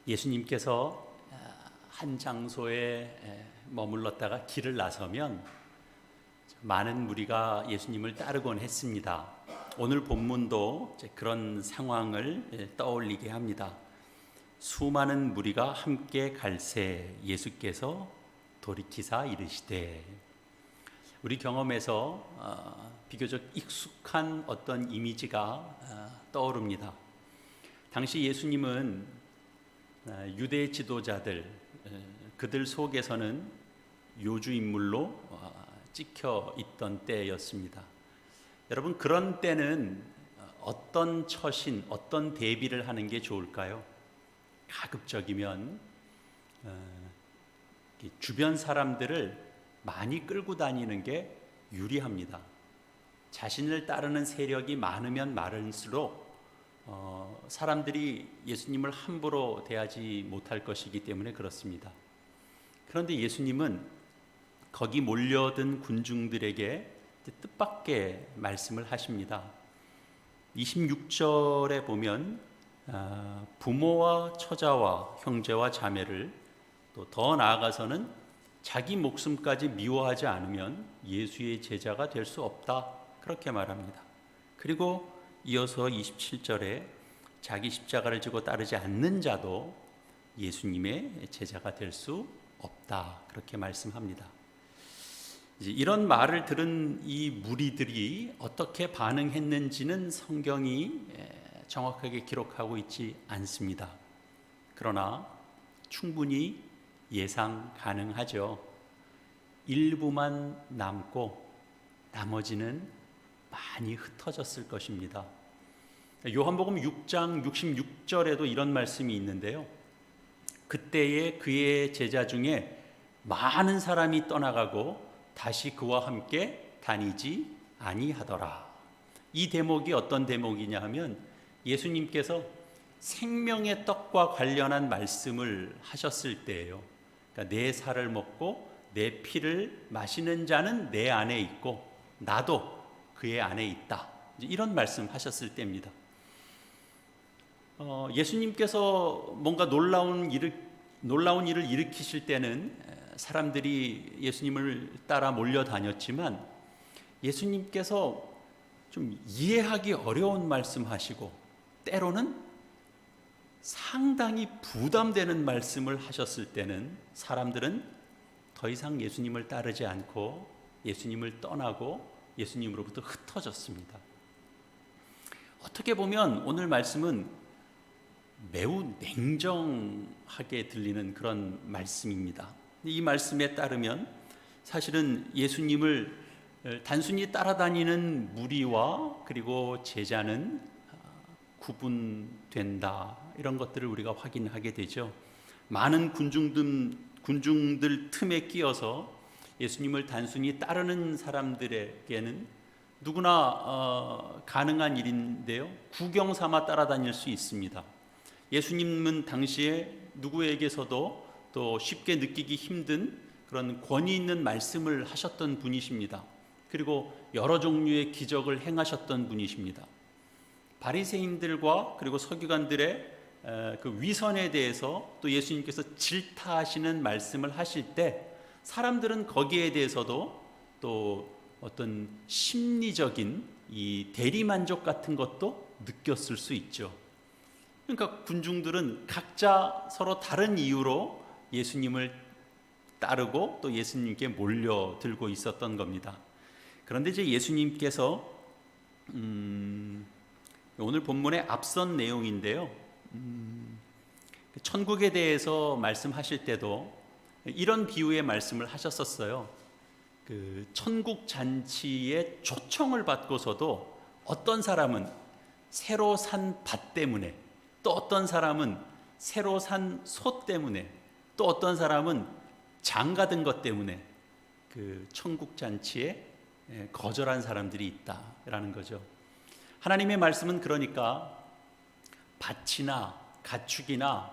예수님께서 한 장소에 머물렀다가 길을 나서면 많은 무리가 예수님을 따르곤 했습니다. 오늘 본문도 그런 상황을 떠올리게 합니다. 수많은 무리가 함께 갈새 예수께서 돌이키사 이르시되. 우리 경험에서 비교적 익숙한 어떤 이미지가 떠오릅니다. 당시 예수님은 유대 지도자들, 그들 속에서는 요주 인물로 찍혀 있던 때였습니다. 여러분, 그런 때는 어떤 처신, 어떤 대비를 하는 게 좋을까요? 가급적이면 주변 사람들을 많이 끌고 다니는 게 유리합니다. 자신을 따르는 세력이 많으면 많을수록 사람들이 예수님을 함부로 대하지 못할 것이기 때문에 그렇습니다. 그런데 예수님은 거기 몰려든 군중들에게 뜻밖의 말씀을 하십니다. 26절에 보면 부모와 처자와 형제와 자매를, 또 더 나아가서는 자기 목숨까지 미워하지 않으면 예수의 제자가 될 수 없다, 그렇게 말합니다. 그리고 이어서 27절에 자기 십자가를 지고 따르지 않는 자도 예수님의 제자가 될 수 없다, 그렇게 말씀합니다. 이제 이런 말을 들은 이 무리들이 어떻게 반응했는지는 성경이 정확하게 기록하고 있지 않습니다. 그러나 충분히 예상 가능하죠. 일부만 남고 나머지는 많이 흩어졌을 것입니다. 요한복음 6장 66절에도 이런 말씀이 있는데요. 그때에 그의 제자 중에 많은 사람이 떠나가고 다시 그와 함께 다니지 아니하더라. 이 대목이 어떤 대목이냐 하면 예수님께서 생명의 떡과 관련한 말씀을 하셨을 때예요. 그러니까 내 살을 먹고 내 피를 마시는 자는 내 안에 있고 나도 그의 안에 있다, 이런 말씀 하셨을 때입니다. 예수님께서 뭔가 놀라운 일을 일으키실 때는 사람들이 예수님을 따라 몰려다녔지만 예수님께서 좀 이해하기 어려운 말씀하시고 때로는 상당히 부담되는 말씀을 하셨을 때는 사람들은 더 이상 예수님을 따르지 않고 예수님을 떠나고 예수님으로부터 흩어졌습니다. 어떻게 보면 오늘 말씀은 매우 냉정하게 들리는 그런 말씀입니다. 이 말씀에 따르면 사실은 예수님을 단순히 따라다니는 무리와 그리고 제자는 구분된다, 이런 것들을 우리가 확인하게 되죠. 많은 군중들 틈에 끼어서 예수님을 단순히 따르는 사람들에게는 누구나 가능한 일인데요, 구경 삼아 따라다닐 수 있습니다. 예수님은 당시에 누구에게서도 또 쉽게 느끼기 힘든 그런 권위 있는 말씀을 하셨던 분이십니다. 그리고 여러 종류의 기적을 행하셨던 분이십니다. 바리새인들과 그리고 서기관들의 그 위선에 대해서 또 예수님께서 질타하시는 말씀을 하실 때 사람들은 거기에 대해서도 또 어떤 심리적인 이 대리만족 같은 것도 느꼈을 수 있죠. 그러니까 군중들은 각자 서로 다른 이유로 예수님을 따르고 또 예수님께 몰려들고 있었던 겁니다. 그런데 이제 예수님께서 오늘 본문의 앞선 내용인데요, 천국에 대해서 말씀하실 때도 이런 비유의 말씀을 하셨었어요. 그 천국 잔치에 초청을 받고서도 어떤 사람은 새로 산 밭 때문에, 또 어떤 사람은 새로 산 소 때문에, 또 어떤 사람은 장가든 것 때문에 그 천국 잔치에 거절한 사람들이 있다라는 거죠. 하나님의 말씀은 그러니까 밭이나 가축이나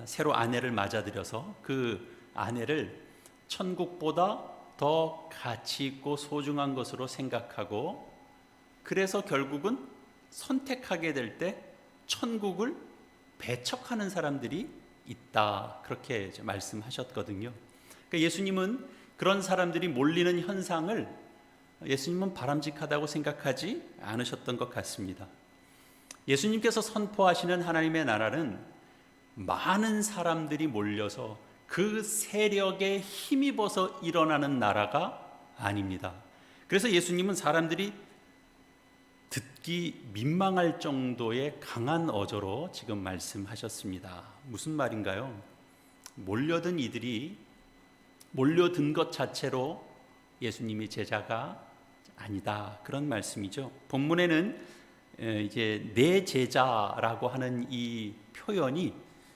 새로 아내를 맞아들여서 그 아내를 천국보다 더 가치 있고 소중한 것으로 생각하고 그래서 결국은 선택하게 될 때 천국을 배척하는 사람들이 있다, 그렇게 이제 말씀하셨거든요. 그러니까 예수님은 그런 사람들이 몰리는 현상을 예수님은 바람직하다고 생각하지 않으셨던 것 같습니다. 예수님께서 선포하시는 하나님의 나라는 많은 사람들이 몰려서 그 세력에 힘입어서 일어나는 나라가 아닙니다. 그래서 예수님은 사람들이 듣기 민망할 정도의 강한 어조로 지금 말씀하셨습니다. 무슨 말인가요? 몰려든 이들이 몰려든 것 자체로 예수님의 제자가 아니다, 그런 말씀이죠. 본문에는 이제 내 제자라고 하는 이 표현이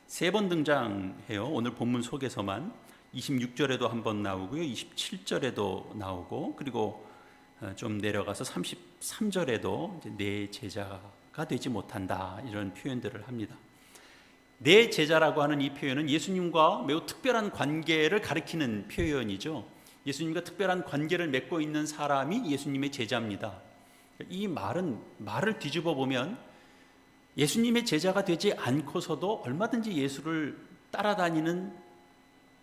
3번 등장해요. 오늘 본문 속에서만 26절에도 한번 나오고요, 27절에도 나오고, 그리고 좀 내려가서 33절에도 이제 내 제자가 되지 못한다, 이런 표현들을 합니다. 내 제자라고 하는 이 표현은 예수님과 매우 특별한 관계를 가리키는 표현이죠. 예수님과 특별한 관계를 맺고 있는 사람이 예수님의 제자입니다. 이 말을 뒤집어 보면 예수님의 제자가 되지 않고서도 얼마든지 예수를 따라다니는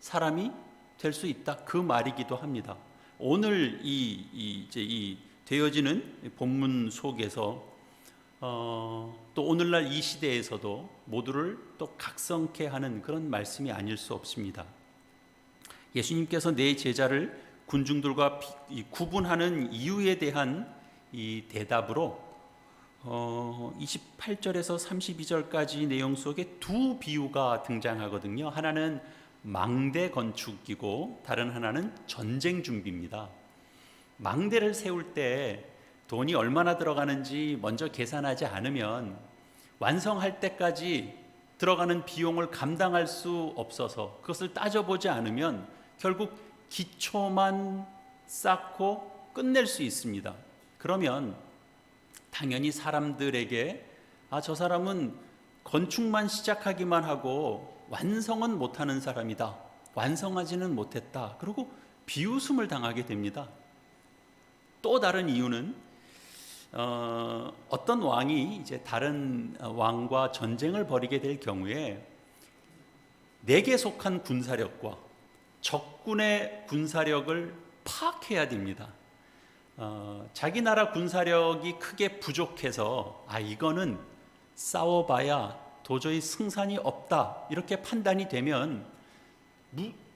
사람이 될 수 있다, 그 말이기도 합니다. 오늘 이 되어지는 본문 속에서 또 오늘날 이 시대에서도 모두를 또 각성케 하는 그런 말씀이 아닐 수 없습니다. 예수님께서 내 제자를 군중들과 구분하는 이유에 대한 이 대답으로 28절에서 32절까지 내용 속에 2 비유가 등장하거든요. 하나는 망대 건축이고 다른 하나는 전쟁 준비입니다. 망대를 세울 때 돈이 얼마나 들어가는지 먼저 계산하지 않으면 완성할 때까지 들어가는 비용을 감당할 수 없어서, 그것을 따져보지 않으면 결국 기초만 쌓고 끝낼 수 있습니다. 그러면 당연히 사람들에게 저 사람은 건축만 시작하기만 하고 완성은 못하는 사람이다, 완성하지는 못했다, 그리고 비웃음을 당하게 됩니다. 또 다른 이유는 어떤 왕이 이제 다른 왕과 전쟁을 벌이게 될 경우에 내게 속한 군사력과 적군의 군사력을 파악해야 됩니다. 자기 나라 군사력이 크게 부족해서 이거는 싸워봐야 도저히 승산이 없다, 이렇게 판단이 되면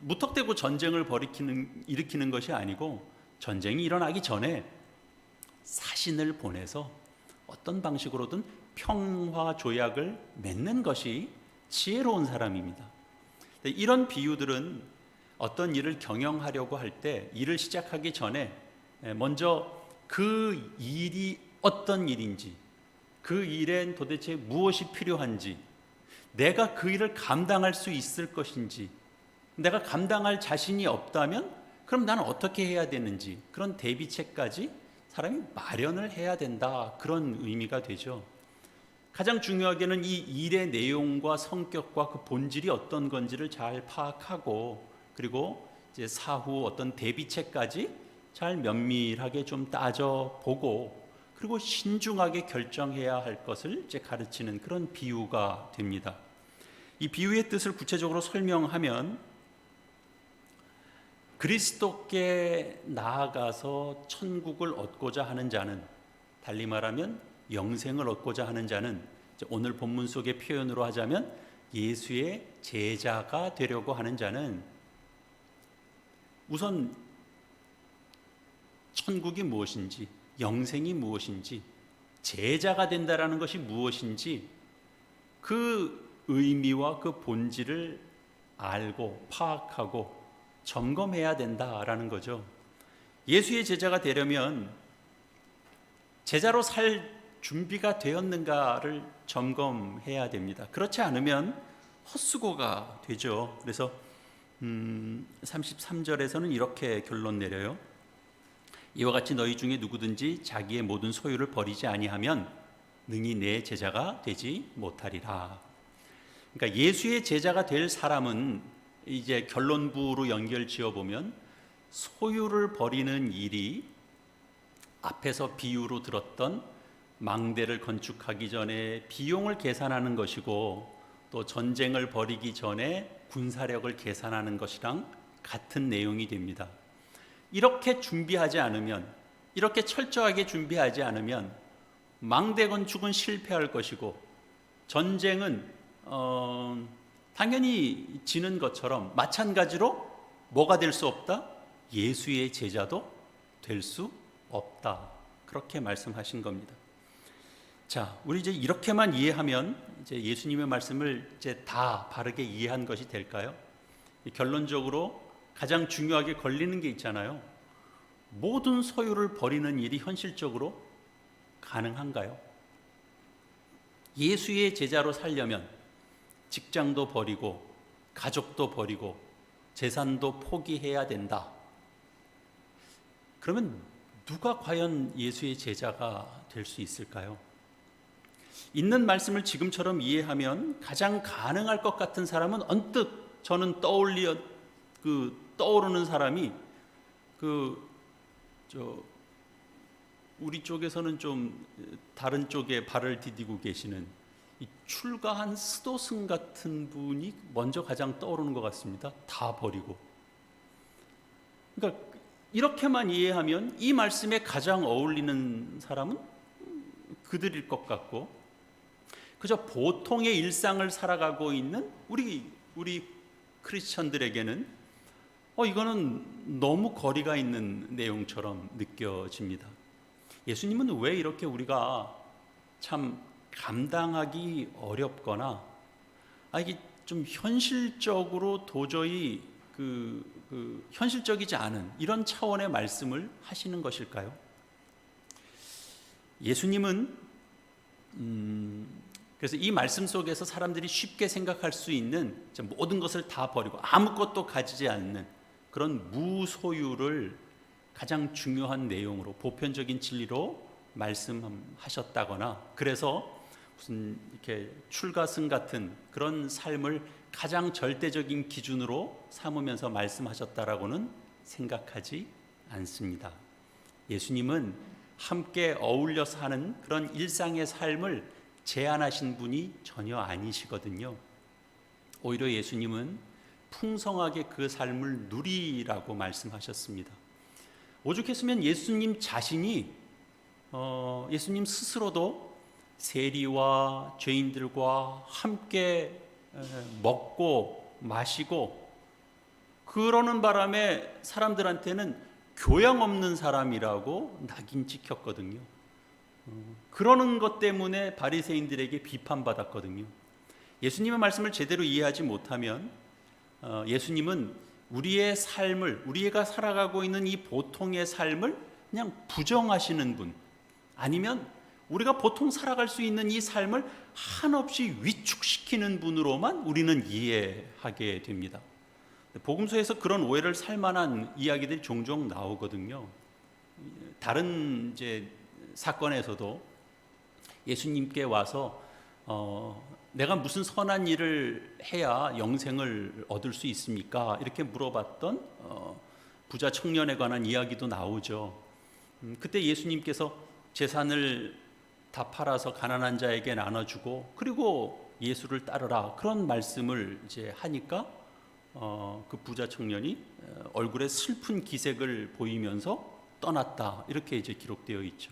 무턱대고 전쟁을 일으키는 것이 아니고 전쟁이 일어나기 전에 사신을 보내서 어떤 방식으로든 평화 조약을 맺는 것이 지혜로운 사람입니다. 이런 비유들은 어떤 일을 경영하려고 할 때 일을 시작하기 전에 먼저 그 일이 어떤 일인지, 그 일엔 도대체 무엇이 필요한지, 내가 그 일을 감당할 수 있을 것인지, 내가 감당할 자신이 없다면 그럼 나는 어떻게 해야 되는지, 그런 대비책까지 사람이 마련을 해야 된다, 그런 의미가 되죠. 가장 중요하게는 이 일의 내용과 성격과 그 본질이 어떤 건지를 잘 파악하고, 그리고 이제 사후 어떤 대비책까지 잘 면밀하게 좀 따져보고, 그리고 신중하게 결정해야 할 것을 이제 가르치는 그런 비유가 됩니다. 이 비유의 뜻을 구체적으로 설명하면, 그리스도께 나아가서 천국을 얻고자 하는 자는, 달리 말하면 영생을 얻고자 하는 자는, 오늘 본문 속의 표현으로 하자면 예수의 제자가 되려고 하는 자는 우선 천국이 무엇인지, 영생이 무엇인지, 제자가 된다라는 것이 무엇인지, 그 의미와 그 본질을 알고 파악하고 점검해야 된다라는 거죠. 예수의 제자가 되려면 제자로 살 준비가 되었는가를 점검해야 됩니다. 그렇지 않으면 헛수고가 되죠. 그래서 33절에서는 이렇게 결론 내려요. 이와 같이 너희 중에 누구든지 자기의 모든 소유를 버리지 아니하면 능히 내 제자가 되지 못하리라. 그러니까 예수의 제자가 될 사람은 이제 결론부로 연결 지어보면 소유를 버리는 일이 앞에서 비유로 들었던 망대를 건축하기 전에 비용을 계산하는 것이고 또 전쟁을 벌이기 전에 군사력을 계산하는 것이랑 같은 내용이 됩니다. 이렇게 준비하지 않으면, 이렇게 철저하게 준비하지 않으면 망대 건축은 실패할 것이고 전쟁은 당연히 지는 것처럼 마찬가지로 뭐가 될 수 없다? 예수의 제자도 될 수 없다. 그렇게 말씀하신 겁니다. 자, 우리 이제 이렇게만 이해하면 이제 예수님의 말씀을 이제 다 바르게 이해한 것이 될까요? 결론적으로 가장 중요하게 걸리는 게 있잖아요. 모든 소유를 버리는 일이 현실적으로 가능한가요? 예수의 제자로 살려면 직장도 버리고 가족도 버리고 재산도 포기해야 된다. 그러면 누가 과연 예수의 제자가 될 수 있을까요? 있는 말씀을 지금처럼 이해하면 가장 가능할 것 같은 사람은 언뜻 저는 떠오르는 사람이 우리 쪽에서는 좀 다른 쪽에 발을 디디고 계시는 이 출가한 스도승 같은 분이 먼저 가장 떠오르는 것 같습니다. 다 버리고. 그러니까 이렇게만 이해하면 이 말씀에 가장 어울리는 사람은 그들일 것 같고, 그저 보통의 일상을 살아가고 있는 우리 크리스천들에게는 이거는 너무 거리가 있는 내용처럼 느껴집니다. 예수님은 왜 이렇게 우리가 참 감당하기 어렵거나 이게 좀 현실적으로 도저히 현실적이지 않은 이런 차원의 말씀을 하시는 것일까요? 예수님은 그래서 이 말씀 속에서 사람들이 쉽게 생각할 수 있는 모든 것을 다 버리고 아무것도 가지지 않는 그런 무소유를 가장 중요한 내용으로 보편적인 진리로 말씀하셨다거나, 그래서 무슨 이렇게 출가승 같은 그런 삶을 가장 절대적인 기준으로 삼으면서 말씀하셨다라고는 생각하지 않습니다. 예수님은 함께 어울려 사는 그런 일상의 삶을 제안하신 분이 전혀 아니시거든요. 오히려 예수님은 풍성하게 그 삶을 누리라고 말씀하셨습니다. 오죽했으면 예수님 자신이 예수님 스스로도 세리와 죄인들과 함께 먹고 마시고 그러는 바람에 사람들한테는 교양 없는 사람이라고 낙인 찍혔거든요. 그러는 것 때문에 바리새인들에게 비판받았거든요. 예수님의 말씀을 제대로 이해하지 못하면 예수님은 우리의 삶을, 우리가 살아가고 있는 이 보통의 삶을 그냥 부정하시는 분, 아니면 우리가 보통 살아갈 수 있는 이 삶을 한없이 위축시키는 분으로만 우리는 이해하게 됩니다. 복음서에서 그런 오해를 살 만한 이야기들이 종종 나오거든요. 다른 사건에서도 예수님께 와서 내가 무슨 선한 일을 해야 영생을 얻을 수 있습니까? 이렇게 물어봤던 부자 청년에 관한 이야기도 나오죠. 그때 예수님께서 재산을 다 팔아서 가난한 자에게 나눠주고 그리고 예수를 따르라, 그런 말씀을 하니까 그 부자 청년이 얼굴에 슬픈 기색을 보이면서 떠났다, 이렇게 기록되어 있죠.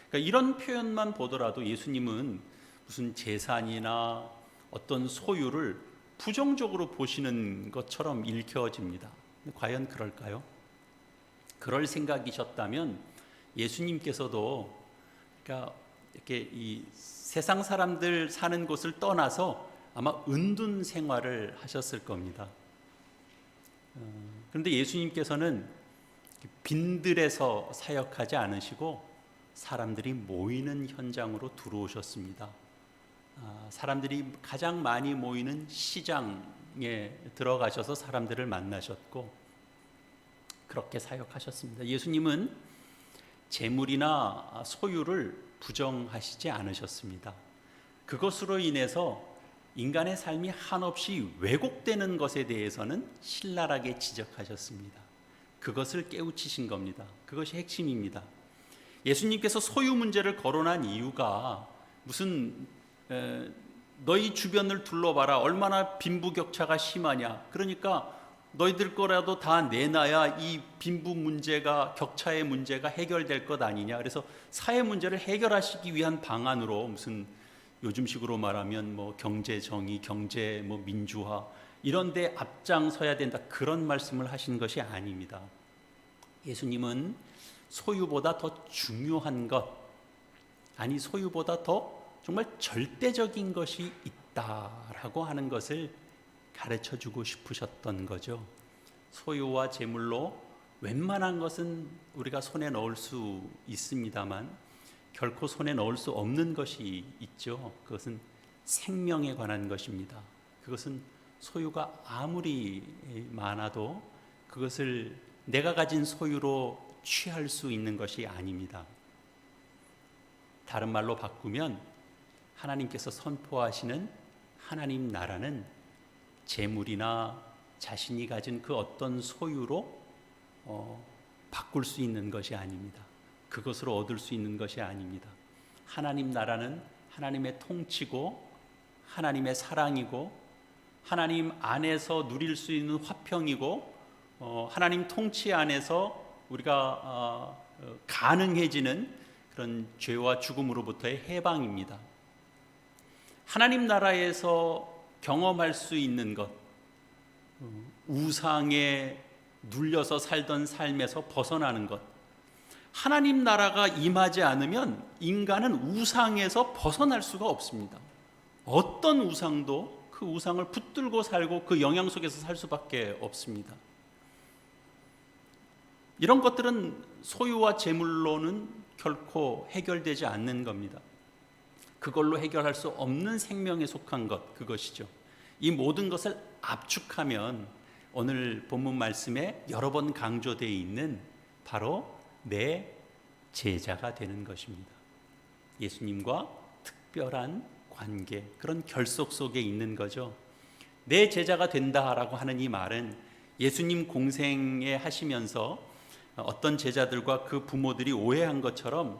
그러니까 이런 표현만 보더라도 예수님은 무슨 재산이나 어떤 소유를 부정적으로 보시는 것처럼 읽혀집니다. 과연 그럴까요? 그럴 생각이셨다면 예수님께서도 그러니까 이렇게 이 세상 사람들 사는 곳을 떠나서 아마 은둔 생활을 하셨을 겁니다. 그런데 예수님께서는 빈들에서 사역하지 않으시고 사람들이 모이는 현장으로 들어오셨습니다. 사람들이 가장 많이 모이는 시장에 들어가셔서 사람들을 만나셨고 그렇게 사역하셨습니다. 예수님은 재물이나 소유를 부정하시지 않으셨습니다. 그것으로 인해서 인간의 삶이 한없이 왜곡되는 것에 대해서는 신랄하게 지적하셨습니다. 그것을 깨우치신 겁니다. 그것이 핵심입니다. 예수님께서 소유 문제를 거론한 이유가 무슨 너희 주변을 둘러봐라, 얼마나 빈부격차가 심하냐, 그러니까 너희들 거라도 다 내놔야 이 빈부 문제가, 격차의 문제가 해결될 것 아니냐. 그래서 사회 문제를 해결하시기 위한 방안으로 무슨 요즘식으로 말하면 뭐 경제 정의, 경제 뭐 민주화 이런 데 앞장서야 된다, 그런 말씀을 하신 것이 아닙니다. 예수님은 소유보다 더 중요한 것, 아니 소유보다 더 정말 절대적인 것이 있다라고 하는 것을 가르쳐 주고 싶으셨던 거죠. 소유와 재물로 웬만한 것은 우리가 손에 넣을 수 있습니다만 결코 손에 넣을 수 없는 것이 있죠. 그것은 생명에 관한 것입니다. 그것은 소유가 아무리 많아도 그것을 내가 가진 소유로 취할 수 있는 것이 아닙니다. 다른 말로 바꾸면 하나님께서 선포하시는 하나님 나라는 재물이나 자신이 가진 그 어떤 소유로 바꿀 수 있는 것이 아닙니다. 그것으로 얻을 수 있는 것이 아닙니다. 하나님 나라는 하나님의 통치고 하나님의 사랑이고 하나님 안에서 누릴 수 있는 화평이고 하나님 통치 안에서 우리가 가능해지는 그런 죄와 죽음으로부터의 해방입니다. 하나님 나라에서 경험할 수 있는 것, 우상에 눌려서 살던 삶에서 벗어나는 것, 하나님 나라가 임하지 않으면 인간은 우상에서 벗어날 수가 없습니다. 어떤 우상도 그 우상을 붙들고 살고 그 영향 속에서 살 수밖에 없습니다. 이런 것들은 소유와 재물로는 결코 해결되지 않는 겁니다. 그걸로 해결할 수 없는 생명에 속한 것, 그것이죠. 이 모든 것을 압축하면 오늘 본문 말씀에 여러 번 강조되어 있는 바로 내 제자가 되는 것입니다. 예수님과 특별한 관계, 그런 결속 속에 있는 거죠. 내 제자가 된다라고 하는 이 말은 예수님 공생에 하시면서 어떤 제자들과 그 부모들이 오해한 것처럼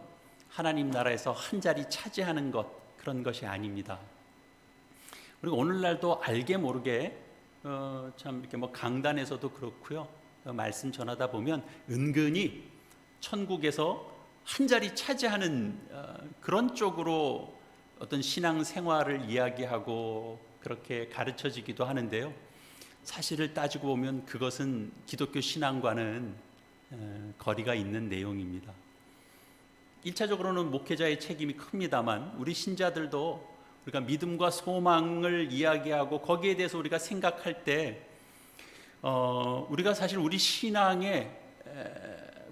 하나님 나라에서 한 자리 차지하는 것, 그런 것이 아닙니다. 그리고 오늘날도 알게 모르게 참 이렇게 뭐 강단에서도 그렇고요, 말씀 전하다 보면 은근히 천국에서 한 자리 차지하는 그런 쪽으로 어떤 신앙 생활을 이야기하고 그렇게 가르쳐지기도 하는데요, 사실을 따지고 보면 그것은 기독교 신앙과는 거리가 있는 내용입니다. 1차적으로는 목회자의 책임이 큽니다만 우리 신자들도 우리가 믿음과 소망을 이야기하고 거기에 대해서 우리가 생각할 때 우리가 사실 우리 신앙에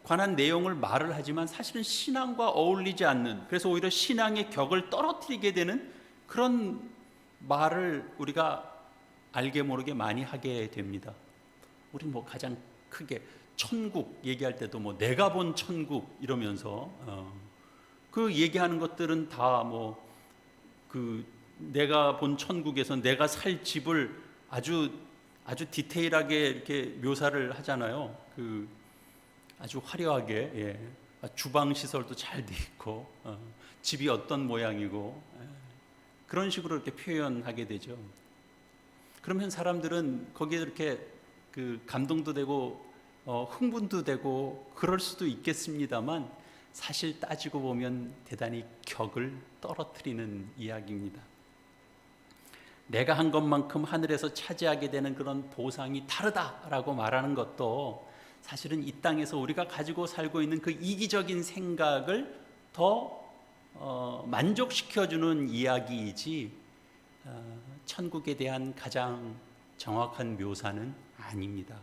관한 내용을 말을 하지만 사실은 신앙과 어울리지 않는, 그래서 오히려 신앙의 격을 떨어뜨리게 되는 그런 말을 우리가 알게 모르게 많이 하게 됩니다. 우리는 뭐 가장 크게 천국 얘기할 때도 뭐 내가 본 천국 이러면서 그 얘기하는 것들은 다 뭐 그 내가 본 천국에서 내가 살 집을 아주 디테일하게 이렇게 묘사를 하잖아요. 그 아주 화려하게, 예. 주방 시설도 잘 돼 있고 집이 어떤 모양이고 그런 식으로 이렇게 표현하게 되죠. 그러면 사람들은 거기에 이렇게 그 감동도 되고 흥분도 되고 그럴 수도 있겠습니다만 사실 따지고 보면 대단히 격을 떨어뜨리는 이야기입니다. 내가 한 것만큼 하늘에서 차지하게 되는 그런 보상이 다르다라고 말하는 것도 사실은 이 땅에서 우리가 가지고 살고 있는 그 이기적인 생각을 더 만족시켜주는 이야기이지 천국에 대한 가장 정확한 묘사는 아닙니다.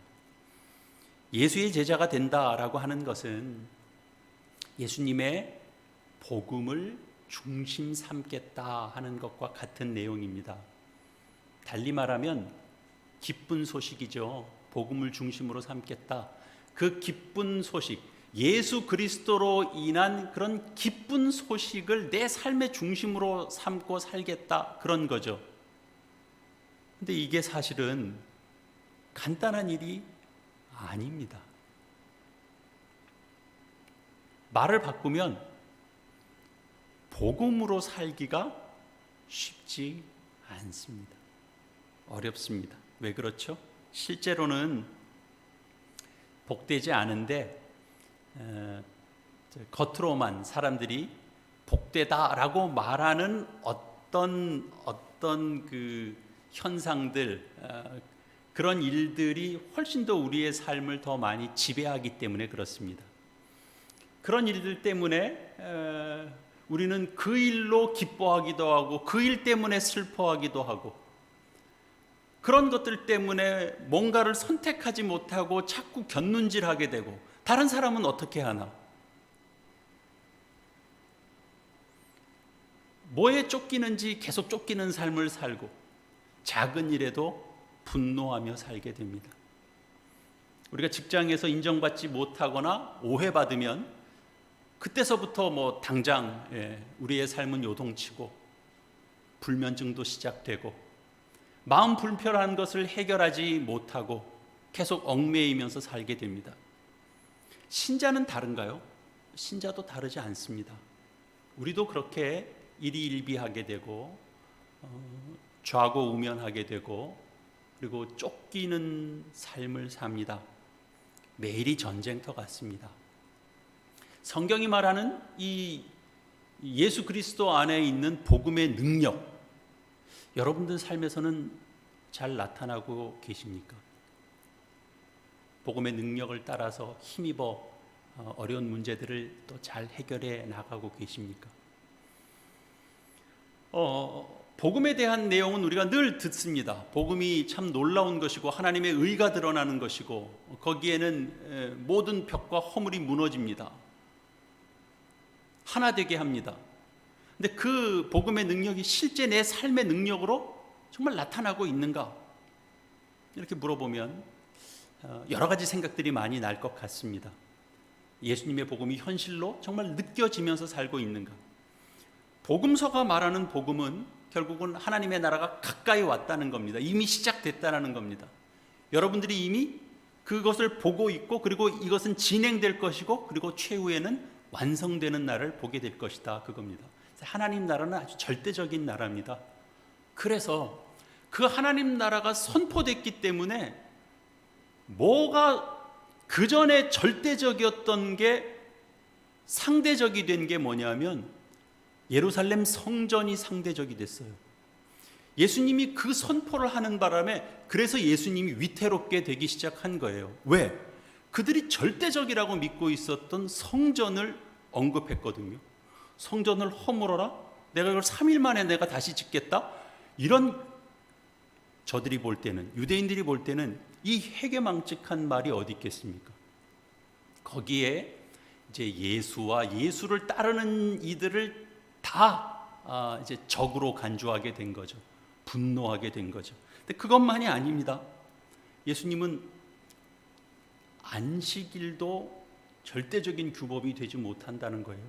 예수의 제자가 된다라고 하는 것은 예수님의 복음을 중심 삼겠다 하는 것과 같은 내용입니다. 달리 말하면 기쁜 소식이죠. 복음을 중심으로 삼겠다. 그 기쁜 소식, 예수 그리스도로 인한 그런 기쁜 소식을 내 삶의 중심으로 삼고 살겠다, 그런 거죠. 근데 이게 사실은 간단한 일이 아닙니다. 말을 바꾸면 복음으로 살기가 쉽지 않습니다. 어렵습니다. 왜 그렇죠? 실제로는 복되지 않은데 겉으로만 사람들이 복되다라고 말하는 어떤 그 현상들, 그런 일들이 훨씬 더 우리의 삶을 더 많이 지배하기 때문에 그렇습니다. 그런 일들 때문에 우리는 그 일로 기뻐하기도 하고 그 일 때문에 슬퍼하기도 하고, 그런 것들 때문에 뭔가를 선택하지 못하고 자꾸 곁눈질하게 되고, 다른 사람은 어떻게 하나? 뭐에 쫓기는지 계속 쫓기는 삶을 살고, 작은 일에도 분노하며 살게 됩니다. 우리가 직장에서 인정받지 못하거나 오해받으면 그때서부터 당장 우리의 삶은 요동치고 불면증도 시작되고, 마음 불편한 것을 해결하지 못하고 계속 얽매이면서 살게 됩니다. 신자는 다른가요? 신자도 다르지 않습니다. 우리도 그렇게 일희일비하게 되고 좌고우면하게 되고, 그리고 쫓기는 삶을 삽니다. 매일이 전쟁터 같습니다. 성경이 말하는 이 예수 그리스도 안에 있는 복음의 능력, 여러분들 삶에서는 잘 나타나고 계십니까? 복음의 능력을 따라서 힘입어 어려운 문제들을 또 잘 해결해 나가고 계십니까? 복음에 대한 내용은 우리가 늘 듣습니다. 복음이 참 놀라운 것이고 하나님의 의가 드러나는 것이고, 거기에는 모든 벽과 허물이 무너집니다. 하나 되게 합니다. 근데 그 복음의 능력이 실제 내 삶의 능력으로 정말 나타나고 있는가? 이렇게 물어보면 여러 가지 생각들이 많이 날 것 같습니다. 예수님의 복음이 현실로 정말 느껴지면서 살고 있는가? 복음서가 말하는 복음은 결국은 하나님의 나라가 가까이 왔다는 겁니다. 이미 시작됐다는 겁니다. 여러분들이 이미 그것을 보고 있고, 그리고 이것은 진행될 것이고, 그리고 최후에는 완성되는 날을 보게 될 것이다, 그겁니다. 하나님 나라는 아주 절대적인 나라입니다. 그래서 그 하나님 나라가 선포됐기 때문에 뭐가 그 전에 절대적이었던 게 상대적이 된 게 뭐냐면 예루살렘 성전이 상대적이 됐어요. 예수님이 그 선포를 하는 바람에 그래서 예수님이 위태롭게 되기 시작한 거예요. 왜? 그들이 절대적이라고 믿고 있었던 성전을 언급했거든요. 성전을 허물어라? 내가 이걸 3일 만에 내가 다시 짓겠다? 이런, 저들이 볼 때는, 유대인들이 볼 때는 이 해괴망측한 말이 어디 있겠습니까? 거기에 이제 예수와 예수를 따르는 이들을 다 이제 적으로 간주하게 된 거죠. 분노하게 된 거죠. 근데 그것만이 아닙니다. 예수님은 안식일도 절대적인 규범이 되지 못한다는 거예요.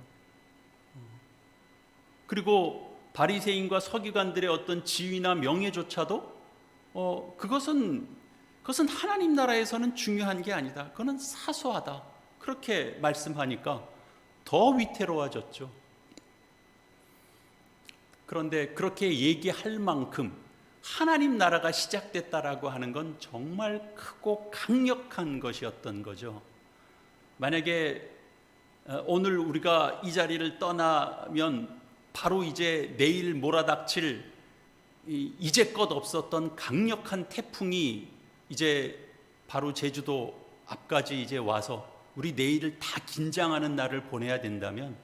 그리고 바리새인과 서기관들의 어떤 지위나 명예조차도 그것은 하나님 나라에서는 중요한 게 아니다. 그거는 사소하다. 그렇게 말씀하니까 더 위태로워졌죠. 그런데 그렇게 얘기할 만큼 하나님 나라가 시작됐다라고 하는 건 정말 크고 강력한 것이었던 거죠. 만약에 오늘 우리가 이 자리를 떠나면 바로 이제 내일 몰아닥칠 이제껏 없었던 강력한 태풍이 이제 바로 제주도 앞까지 이제 와서 우리 내일을 다 긴장하는 날을 보내야 된다면,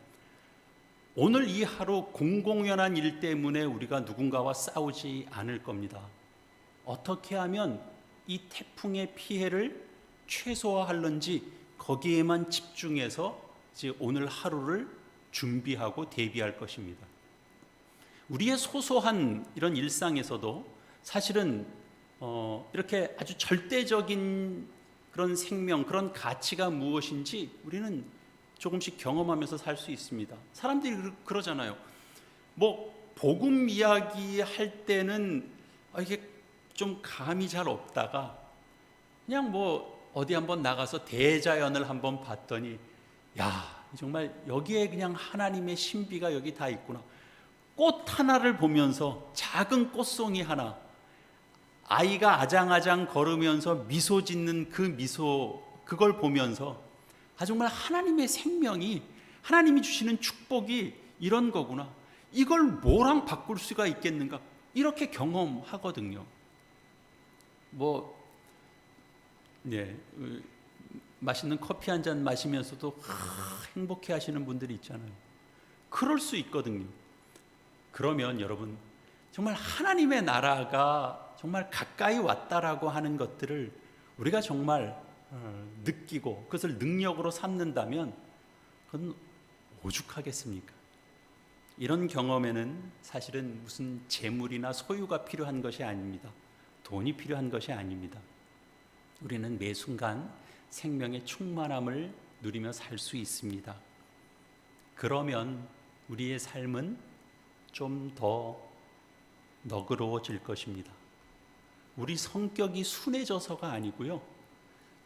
오늘 이 하루 공공연한 일 때문에 우리가 누군가와 싸우지 않을 겁니다. 어떻게 하면 이 태풍의 피해를 최소화할런지 거기에만 집중해서 이제 오늘 하루를 준비하고 대비할 것입니다. 우리의 소소한 이런 일상에서도 사실은 이렇게 아주 절대적인 그런 생명, 그런 가치가 무엇인지 우리는 조금씩 경험하면서 살 수 있습니다. 사람들이 그러잖아요. 복음 이야기 할 때는 이게 좀 감이 잘 없다가 그냥 어디 한번 나가서 대자연을 한번 봤더니, 야, 정말 여기에 그냥 하나님의 신비가 여기 다 있구나. 꽃 하나를 보면서, 작은 꽃송이 하나, 아이가 아장아장 걸으면서 미소 짓는 그 미소, 그걸 보면서 정말 하나님의 생명이, 하나님이 주시는 축복이 이런 거구나, 이걸 뭐랑 바꿀 수가 있겠는가, 이렇게 경험하거든요. 맛있는 커피 한 잔 마시면서도 행복해 하시는 분들이 있잖아요. 그럴 수 있거든요. 그러면 여러분, 정말 하나님의 나라가 정말 가까이 왔다라고 하는 것들을 우리가 정말 느끼고 그것을 능력으로 삼는다면 그건 오죽하겠습니까? 이런 경험에는 사실은 무슨 재물이나 소유가 필요한 것이 아닙니다. 돈이 필요한 것이 아닙니다. 우리는 매 순간 생명의 충만함을 누리며 살 수 있습니다. 그러면 우리의 삶은 좀 더 너그러워질 것입니다. 우리 성격이 순해져서가 아니고요,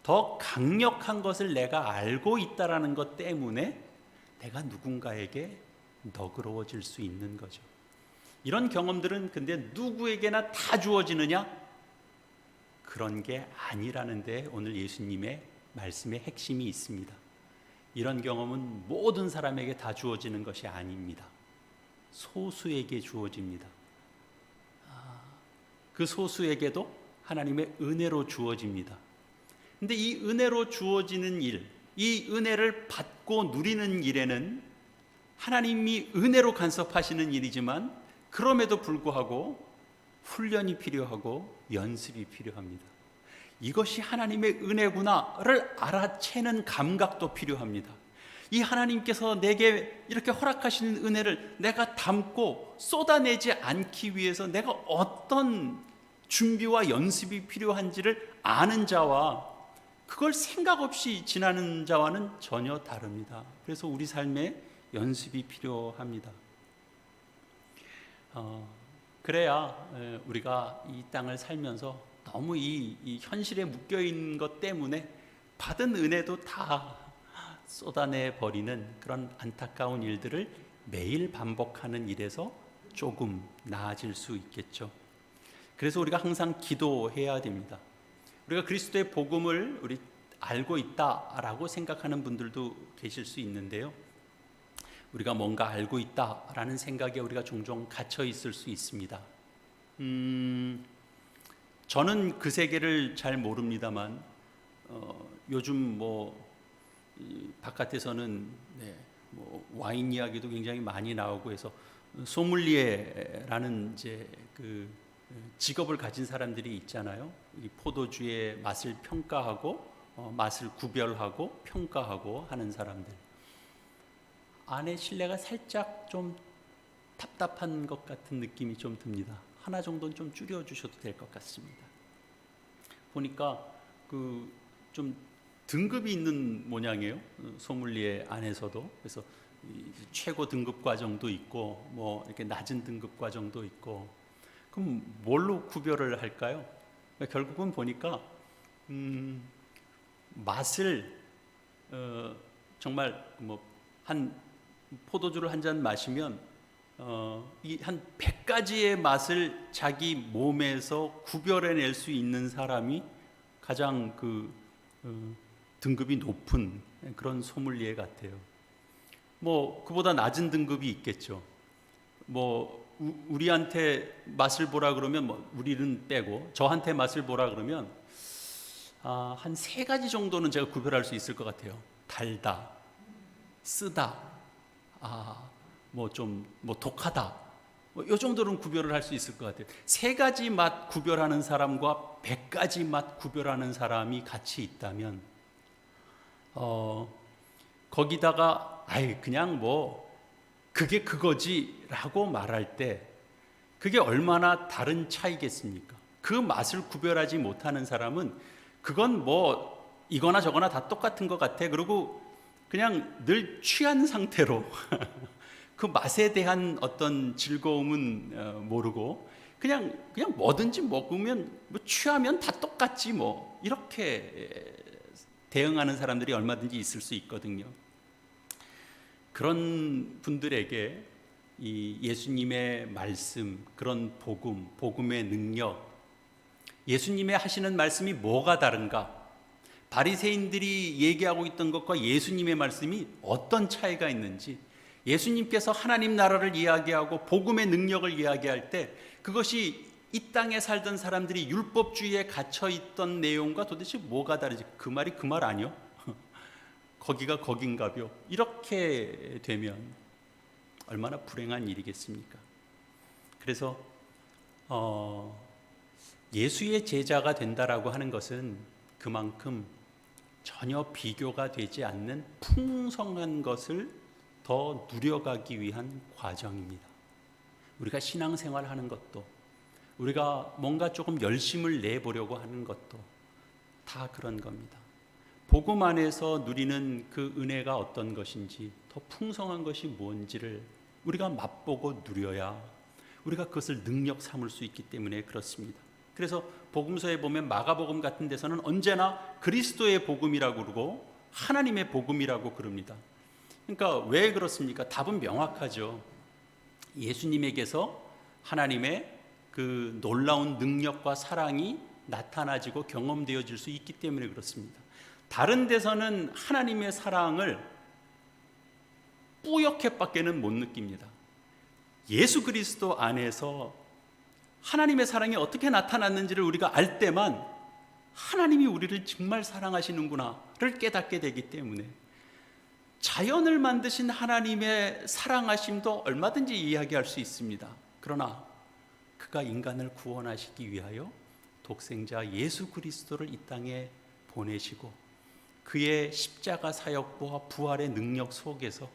더 강력한 것을 내가 알고 있다라는 것 때문에 내가 누군가에게 너그러워질 수 있는 거죠. 이런 경험들은 근데 누구에게나 다 주어지느냐? 그런 게 아니라는데 오늘 예수님의 말씀의 핵심이 있습니다. 이런 경험은 모든 사람에게 다 주어지는 것이 아닙니다. 소수에게 주어집니다. 그 소수에게도 하나님의 은혜로 주어집니다. 근데 이 은혜로 주어지는 일, 이 은혜를 받고 누리는 일에는 하나님이 은혜로 간섭하시는 일이지만 그럼에도 불구하고 훈련이 필요하고 연습이 필요합니다. 이것이 하나님의 은혜구나를 알아채는 감각도 필요합니다. 이 하나님께서 내게 이렇게 허락하시는 은혜를 내가 담고 쏟아내지 않기 위해서 내가 어떤 준비와 연습이 필요한지를 아는 자와 그걸 생각 없이 지나는 자와는 전혀 다릅니다. 그래서 우리 삶에 연습이 필요합니다. 그래야 우리가 이 땅을 살면서 너무 이 현실에 묶여있는 것 때문에 받은 은혜도 다 쏟아내 버리는 그런 안타까운 일들을 매일 반복하는 일에서 조금 나아질 수 있겠죠. 그래서 우리가 항상 기도해야 됩니다. 우리가 그리스도의 복음을 우리 알고 있다라고 생각하는 분들도 계실 수 있는데요, 우리가 뭔가 알고 있다라는 생각에 우리가 종종 갇혀 있을 수 있습니다. 저는 그 세계를 잘 모릅니다만 요즘 바깥에서는 와인 이야기도 굉장히 많이 나오고 해서 소믈리에라는 이제 그 직업을 가진 사람들이 있잖아요. 이 포도주의 맛을 평가하고 맛을 구별하고 평가하고 하는 사람들. 안에 실내가 살짝 좀 답답한 것 같은 느낌이 좀 듭니다. 하나 정도는 좀 줄여주셔도 될 것 같습니다. 보니까 좀 등급이 있는 모양이에요. 소믈리에 안에서도. 그래서 최고 등급 과정도 있고 이렇게 낮은 등급 과정도 있고. 그럼 뭘로 구별을 할까요? 결국은 보니까 맛을 정말 한 포도주를 한 잔 마시면 이 한 100가지의 맛을 자기 몸에서 구별해낼 수 있는 사람이 가장 등급이 높은 그런 소믈리에 같아요. 그보다 낮은 등급이 있겠죠. 우리한테 맛을 보라 그러면 우리는 빼고 저한테 맛을 보라 그러면 한 3가지 정도는 제가 구별할 수 있을 것 같아요. 달다, 쓰다, 독하다, 이 정도는 구별을 할 수 있을 것 같아요. 3가지 맛 구별하는 사람과 100가지 맛 구별하는 사람이 같이 있다면 거기다가 그냥 그게 그거지라고 말할 때 그게 얼마나 다른 차이겠습니까? 그 맛을 구별하지 못하는 사람은 그건 이거나 저거나 다 똑같은 것 같아. 그리고 그냥 늘 취한 상태로 그 맛에 대한 어떤 즐거움은 모르고 그냥 뭐든지 먹으면 취하면 다 똑같지 이렇게 대응하는 사람들이 얼마든지 있을 수 있거든요. 그런 분들에게 이 예수님의 말씀, 그런 복음, 복음의 능력, 예수님의 하시는 말씀이 뭐가 다른가? 바리새인들이 얘기하고 있던 것과 예수님의 말씀이 어떤 차이가 있는지, 예수님께서 하나님 나라를 이야기하고 복음의 능력을 이야기할 때 그것이 이 땅에 살던 사람들이 율법주의에 갇혀 있던 내용과 도대체 뭐가 다르지? 그 말이 그 말 아니요? 거기가 거긴가벼? 이렇게 되면 얼마나 불행한 일이겠습니까? 그래서 예수의 제자가 된다라고 하는 것은 그만큼 전혀 비교가 되지 않는 풍성한 것을 더 누려가기 위한 과정입니다. 우리가 신앙생활 하는 것도, 우리가 뭔가 조금 열심을 내보려고 하는 것도 다 그런 겁니다. 복음 안에서 누리는 그 은혜가 어떤 것인지, 더 풍성한 것이 뭔지를 우리가 맛보고 누려야 우리가 그것을 능력 삼을 수 있기 때문에 그렇습니다. 그래서 복음서에 보면 마가복음 같은 데서는 언제나 그리스도의 복음이라고 그러고 하나님의 복음이라고 그럽니다. 그러니까 왜 그렇습니까? 답은 명확하죠. 예수님에게서 하나님의 그 놀라운 능력과 사랑이 나타나지고 경험되어질 수 있기 때문에 그렇습니다. 다른 데서는 하나님의 사랑을 뿌옇게밖에는 못 느낍니다. 예수 그리스도 안에서 하나님의 사랑이 어떻게 나타났는지를 우리가 알 때만 하나님이 우리를 정말 사랑하시는구나를 깨닫게 되기 때문에 자연을 만드신 하나님의 사랑하심도 얼마든지 이야기할 수 있습니다. 그러나 그가 인간을 구원하시기 위하여 독생자 예수 그리스도를 이 땅에 보내시고 그의 십자가 사역과 부활의 능력 속에서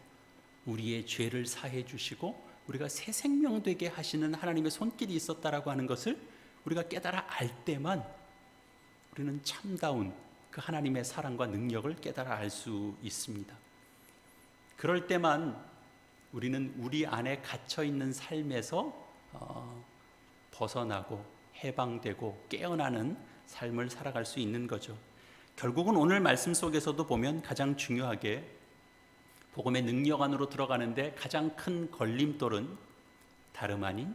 우리의 죄를 사해 주시고 우리가 새 생명 되게 하시는 하나님의 손길이 있었다라고 하는 것을 우리가 깨달아 알 때만 우리는 참다운 그 하나님의 사랑과 능력을 깨달아 알 수 있습니다. 그럴 때만 우리는 우리 안에 갇혀 있는 삶에서 벗어나고 해방되고 깨어나는 삶을 살아갈 수 있는 거죠. 결국은 오늘 말씀 속에서도 보면 가장 중요하게 복음의 능력 안으로 들어가는데 가장 큰 걸림돌은 다름 아닌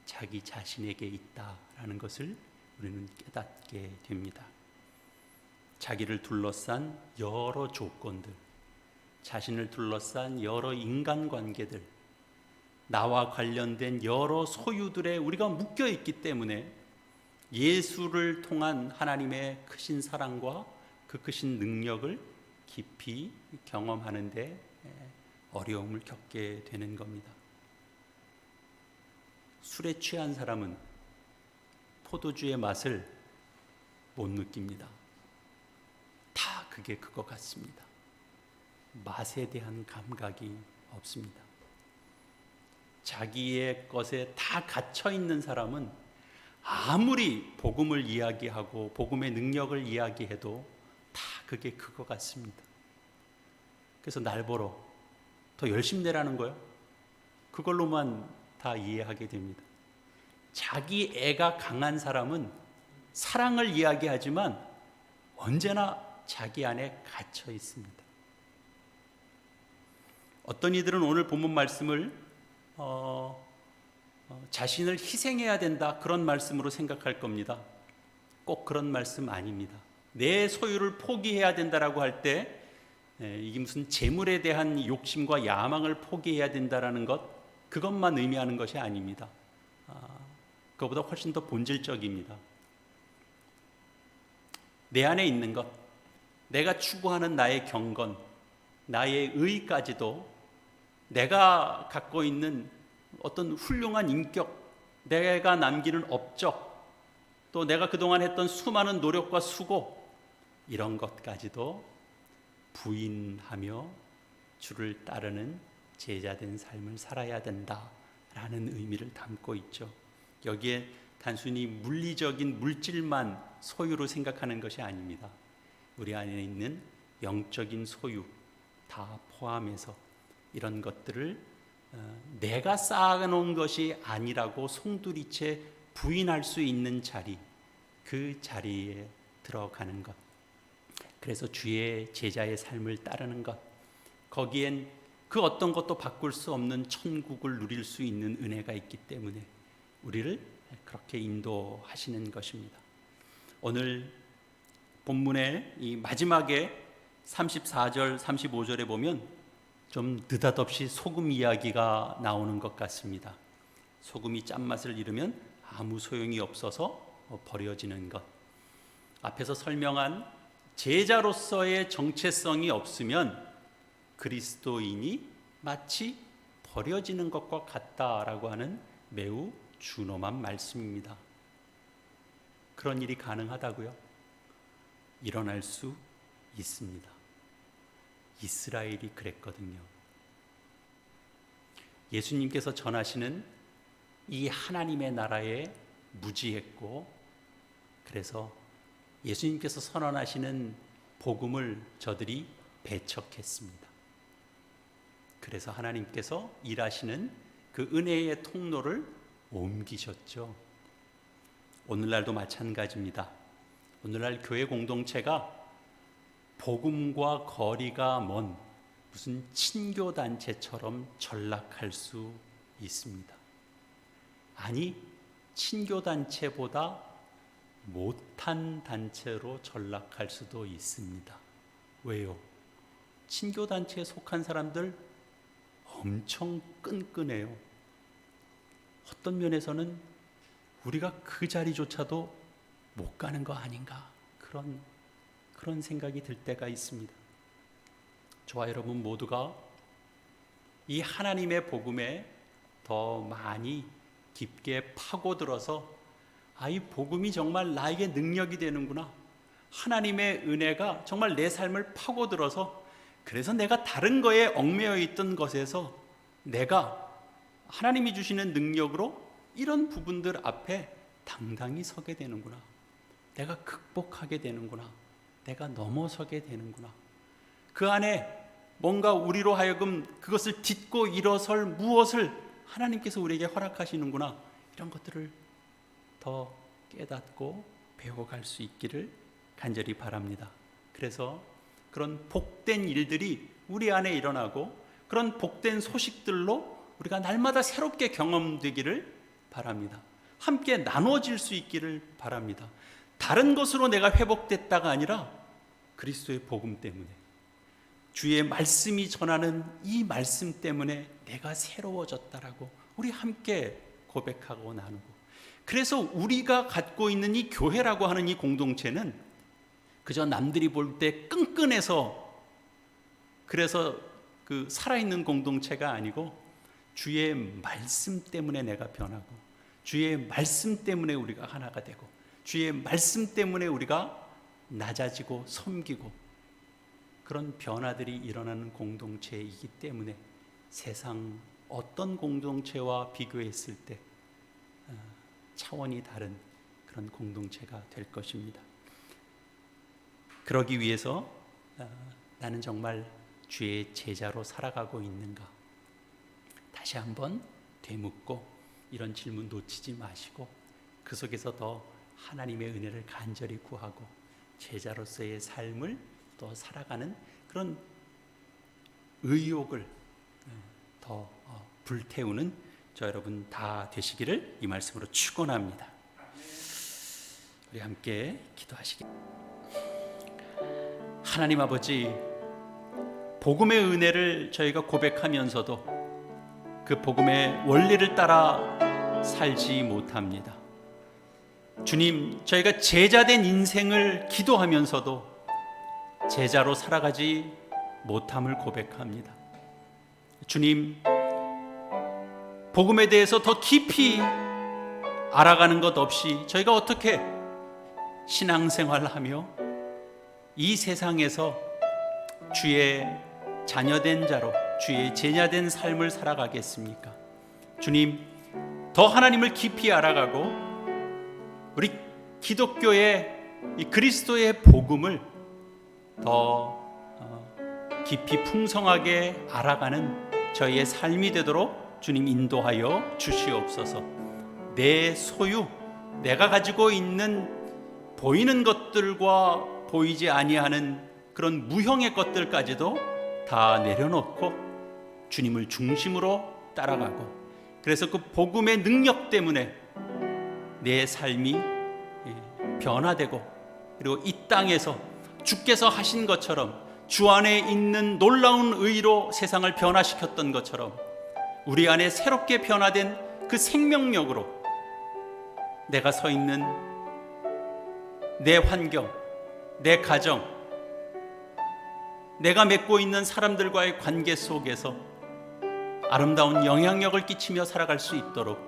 자기 자신에게 있다라는 것을 우리는 깨닫게 됩니다. 자기를 둘러싼 여러 조건들, 자신을 둘러싼 여러 인간관계들, 나와 관련된 여러 소유들에 우리가 묶여 있기 때문에 예수를 통한 하나님의 크신 사랑과 그 크신 능력을 깊이 경험하는 데 어려움을 겪게 되는 겁니다. 술에 취한 사람은 포도주의 맛을 못 느낍니다. 다 그게 그거 같습니다. 맛에 대한 감각이 없습니다. 자기의 것에 다 갇혀 있는 사람은 아무리 복음을 이야기하고 복음의 능력을 이야기해도 다 그게 그거 같습니다. 그래서 날 보러 더 열심히 내라는 거예요. 그걸로만 다 이해하게 됩니다. 자기 애가 강한 사람은 사랑을 이야기하지만 언제나 자기 안에 갇혀 있습니다. 어떤 이들은 오늘 본문 말씀을 자신을 희생해야 된다 그런 말씀으로 생각할 겁니다. 꼭 그런 말씀 아닙니다. 내 소유를 포기해야 된다라고 할 때 이게 무슨 재물에 대한 욕심과 야망을 포기해야 된다라는 것, 그것만 의미하는 것이 아닙니다. 그것보다 훨씬 더 본질적입니다. 내 안에 있는 것, 내가 추구하는 나의 경건, 나의 의까지도 내가 갖고 있는 어떤 훌륭한 인격, 내가 남기는 업적, 또 내가 그동안 했던 수많은 노력과 수고, 이런 것까지도 부인하며 주를 따르는 제자된 삶을 살아야 된다라는 의미를 담고 있죠. 여기에 단순히 물리적인 물질만 소유로 생각하는 것이 아닙니다. 우리 안에 있는 영적인 소유 다 포함해서 이런 것들을 내가 쌓아놓은 것이 아니라고 송두리째 부인할 수 있는 자리, 그 자리에 들어가는 것, 그래서 주의 제자의 삶을 따르는 것, 거기엔 그 어떤 것도 바꿀 수 없는 천국을 누릴 수 있는 은혜가 있기 때문에 우리를 그렇게 인도하시는 것입니다. 오늘 본문의 이 마지막에 34절, 35절에 보면 좀 느닷없이 소금 이야기가 나오는 것 같습니다. 소금이 짠맛을 잃으면 아무 소용이 없어서 버려지는 것. 앞에서 설명한 제자로서의 정체성이 없으면 그리스도인이 마치 버려지는 것과 같다라고 하는 매우 준엄한 말씀입니다. 그런 일이 가능하다고요? 일어날 수 있습니다. 이스라엘이 그랬거든요. 예수님께서 전하시는 이 하나님의 나라에 무지했고, 그래서 예수님께서 선언하시는 복음을 저들이 배척했습니다. 그래서 하나님께서 일하시는 그 은혜의 통로를 옮기셨죠. 오늘날도 마찬가지입니다. 오늘날 교회 공동체가 복음과 거리가 먼 무슨 친교단체처럼 전락할 수 있습니다. 아니, 친교단체보다 못한 단체로 전락할 수도 있습니다. 왜요? 친교단체에 속한 사람들 엄청 끈끈해요. 어떤 면에서는 우리가 그 자리조차도 못 가는 거 아닌가, 그런 생각이 들 때가 있습니다. 저와 여러분 모두가 이 하나님의 복음에 더 많이 깊게 파고들어서 이 복음이 정말 나에게 능력이 되는구나, 하나님의 은혜가 정말 내 삶을 파고들어서, 그래서 내가 다른 거에 얽매여 있던 것에서 내가 하나님이 주시는 능력으로 이런 부분들 앞에 당당히 서게 되는구나, 내가 극복하게 되는구나, 내가 넘어서게 되는구나. 그 안에 뭔가 우리로 하여금 그것을 딛고 일어설 무엇을 하나님께서 우리에게 허락하시는구나, 이런 것들을 더 깨닫고 배워갈 수 있기를 간절히 바랍니다. 그래서 그런 복된 일들이 우리 안에 일어나고 그런 복된 소식들로 우리가 날마다 새롭게 경험되기를 바랍니다. 함께 나눠질 수 있기를 바랍니다. 다른 것으로 내가 회복됐다가 아니라 그리스도의 복음 때문에, 주의 말씀이 전하는 이 말씀 때문에 내가 새로워졌다라고 우리 함께 고백하고 나누고, 그래서 우리가 갖고 있는 이 교회라고 하는 이 공동체는 그저 남들이 볼 때 끈끈해서 그래서 그 살아있는 공동체가 아니고, 주의 말씀 때문에 내가 변하고, 주의 말씀 때문에 우리가 하나가 되고, 주의 말씀 때문에 우리가 낮아지고 섬기고, 그런 변화들이 일어나는 공동체이기 때문에 세상 어떤 공동체와 비교했을 때 차원이 다른 그런 공동체가 될 것입니다. 그러기 위해서 나는 정말 주의 제자로 살아가고 있는가, 다시 한번 되묻고 이런 질문 놓치지 마시고 그 속에서 더 하나님의 은혜를 간절히 구하고 제자로서의 삶을 또 살아가는 그런 의욕을 더 불태우는 저 여러분 다 되시기를 이 말씀으로 축원합니다. 우리 함께 기도하시기. 하나님 아버지, 복음의 은혜를 저희가 고백하면서도 그 복음의 원리를 따라 살지 못합니다. 주님, 저희가 제자된 인생을 기도하면서도 제자로 살아가지 못함을 고백합니다. 주님, 복음에 대해서 더 깊이 알아가는 것 없이 저희가 어떻게 신앙생활을 하며 이 세상에서 주의 자녀된 자로, 주의 제자된 삶을 살아가겠습니까? 주님, 더 하나님을 깊이 알아가고 우리 기독교의 이 그리스도의 복음을 더 깊이 풍성하게 알아가는 저희의 삶이 되도록 주님 인도하여 주시옵소서. 내 소유, 내가 가지고 있는 보이는 것들과 보이지 아니하는 그런 무형의 것들까지도 다 내려놓고 주님을 중심으로 따라가고, 그래서 그 복음의 능력 때문에 내 삶이 변화되고, 그리고 이 땅에서 주께서 하신 것처럼 주 안에 있는 놀라운 의로 세상을 변화시켰던 것처럼 우리 안에 새롭게 변화된 그 생명력으로 내가 서 있는 내 환경, 내 가정, 내가 맺고 있는 사람들과의 관계 속에서 아름다운 영향력을 끼치며 살아갈 수 있도록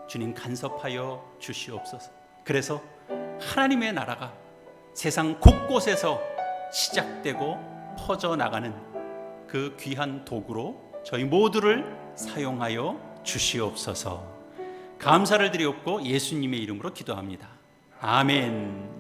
주님 간섭하여 주시옵소서. 그래서 하나님의 나라가 세상 곳곳에서 시작되고 퍼져나가는 그 귀한 도구로 저희 모두를 사용하여 주시옵소서. 감사를 드리옵고 예수님의 이름으로 기도합니다. 아멘.